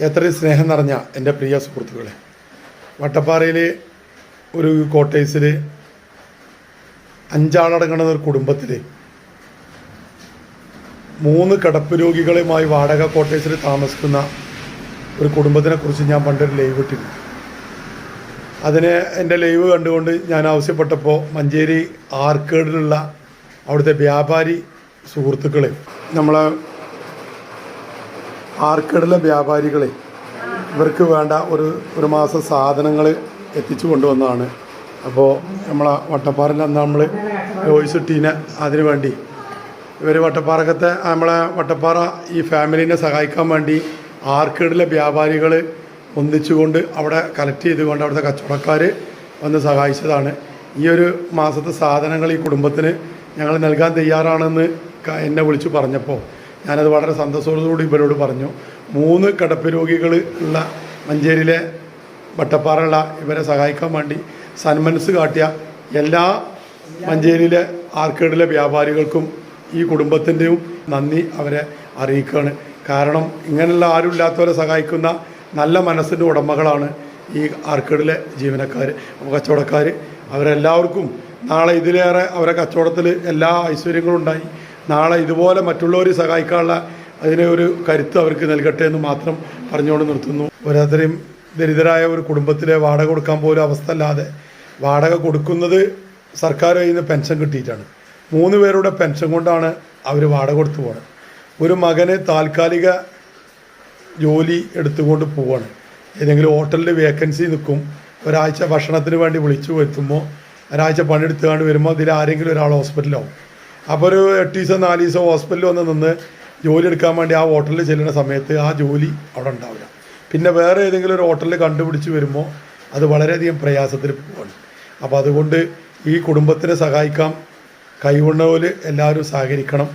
എത്രയും സ്നേഹം നിറഞ്ഞ എൻ്റെ പ്രിയ സുഹൃത്തുക്കളെ, വട്ടപ്പാറയിൽ ഒരു കോട്ടേഴ്സിൽ 5 ആളടങ്ങുന്ന ഒരു കുടുംബത്തിൽ 3 കിടപ്പ് രോഗികളുമായി വാടക കോട്ടേഴ്സിൽ താമസിക്കുന്ന ഒരു കുടുംബത്തിനെ കുറിച്ച് ഞാൻ പണ്ടൊരു ലൈവ് ഇട്ടിരുന്നു. അതിന് എൻ്റെ ലൈവ് കണ്ടുകൊണ്ട് ഞാൻ ആവശ്യപ്പെട്ടപ്പോൾ മഞ്ചേരി ആർക്കേഡിലുള്ള അവിടുത്തെ വ്യാപാരി സുഹൃത്തുക്കളെ, നമ്മളെ ആർക്കേഡിലെ വ്യാപാരികളെ ഇവർക്ക് വേണ്ട ഒരു മാസം സാധനങ്ങൾ എത്തിച്ചു കൊണ്ടുവന്നതാണ്. അപ്പോൾ നമ്മളെ വട്ടപ്പാറയിൽ അന്ന് നമ്മൾ വോയിസ് ഇട്ടീനെ അതിനു വേണ്ടി ഇവർ വട്ടപ്പാറക്കത്തെ നമ്മളെ വട്ടപ്പാറ ഈ ഫാമിലീനെ സഹായിക്കാൻ വേണ്ടി ആർക്കേഡിലെ വ്യാപാരികൾ ഒന്നിച്ചുകൊണ്ട് അവിടെ കളക്ട് ചെയ്തുകൊണ്ട് അവിടുത്തെ കച്ചവടക്കാർ വന്ന് സഹായിച്ചതാണ്. ഈ ഒരു മാസത്തെ സാധനങ്ങൾ ഈ കുടുംബത്തിന് ഞങ്ങൾ നൽകാൻ തയ്യാറാണെന്ന് എന്നെ വിളിച്ചു പറഞ്ഞപ്പോൾ ഞാനത് വളരെ സന്തോഷത്തോടുകൂടി ഇവരോട് പറഞ്ഞു. 3 കിടപ്പ് രോഗികൾ ഉള്ള മഞ്ചേരിയിലെ വട്ടപ്പാറയുള്ള ഇവരെ സഹായിക്കാൻ വേണ്ടി സന്മനസ് കാട്ടിയ എല്ലാ മഞ്ചേരിയിലെ ആർക്കേഡിലെ വ്യാപാരികൾക്കും ഈ കുടുംബത്തിൻ്റെയും നന്ദി അവരെ അറിയിക്കുകയാണ്. കാരണം ഇങ്ങനെയുള്ള ആരുമില്ലാത്തവരെ സഹായിക്കുന്ന നല്ല മനസ്സിൻ്റെ ഉടമകളാണ് ഈ ആർക്കേഡിലെ ജീവനക്കാർ, കച്ചവടക്കാർ. അവരെല്ലാവർക്കും നാളെ ഇതിലേറെ അവരെ കച്ചവടത്തിൽ എല്ലാ ഐശ്വര്യങ്ങളും ഉണ്ടായി നാളെ ഇതുപോലെ മറ്റുള്ളവരെ സഹായിക്കാനുള്ള അതിനെ ഒരു കരുത്ത് അവർക്ക് നൽകട്ടെ എന്ന് മാത്രം പറഞ്ഞുകൊണ്ട് നിർത്തുന്നു. ഓരോരുത്തരെയും ദരിദ്രരായ ഒരു കുടുംബത്തിലെ വാടക കൊടുക്കാൻ പോലും അവസ്ഥ അല്ലാതെ വാടക കൊടുക്കുന്നത് സർക്കാർ കയ്യിൽ നിന്ന് പെൻഷൻ കിട്ടിയിട്ടാണ്. 3 പേരുടെ പെൻഷൻ കൊണ്ടാണ് അവർ വാടക കൊടുത്തു പോകുന്നത്. ഒരു മകന് താൽക്കാലിക ജോലി എടുത്തുകൊണ്ട് പോവാണ്. ഏതെങ്കിലും ഹോട്ടലിൽ വേക്കൻസി നിൽക്കും. ഒരാഴ്ച ഭക്ഷണത്തിന് വേണ്ടി വിളിച്ചു വരുത്തുമ്പോൾ ഒരാഴ്ച പണിയെടുത്തുകൊണ്ട് വരുമ്പോൾ അതിൽ ആരെങ്കിലും ഒരാൾ ഹോസ്പിറ്റലാവും. അപ്പോൾ ഒരു 8 ദിവസം 4 ദിവസം ഹോസ്പിറ്റലിൽ വന്ന് നിന്ന് ജോലി എടുക്കാൻ വേണ്ടി ആ ഹോട്ടലിൽ ചെല്ലുന്ന സമയത്ത് ആ ജോലി അവിടെ ഉണ്ടാവില്ല. പിന്നെ വേറെ ഏതെങ്കിലും ഒരു ഹോട്ടലിൽ കണ്ടുപിടിച്ച് വരുമ്പോൾ അത് വളരെയധികം പ്രയാസത്തിൽ പോവാണ്. അപ്പോൾ അതുകൊണ്ട് ഈ കുടുംബത്തിനെ സഹായിക്കാം, കൈവണ്ണ പോലെ എല്ലാവരും സഹകരിക്കണം.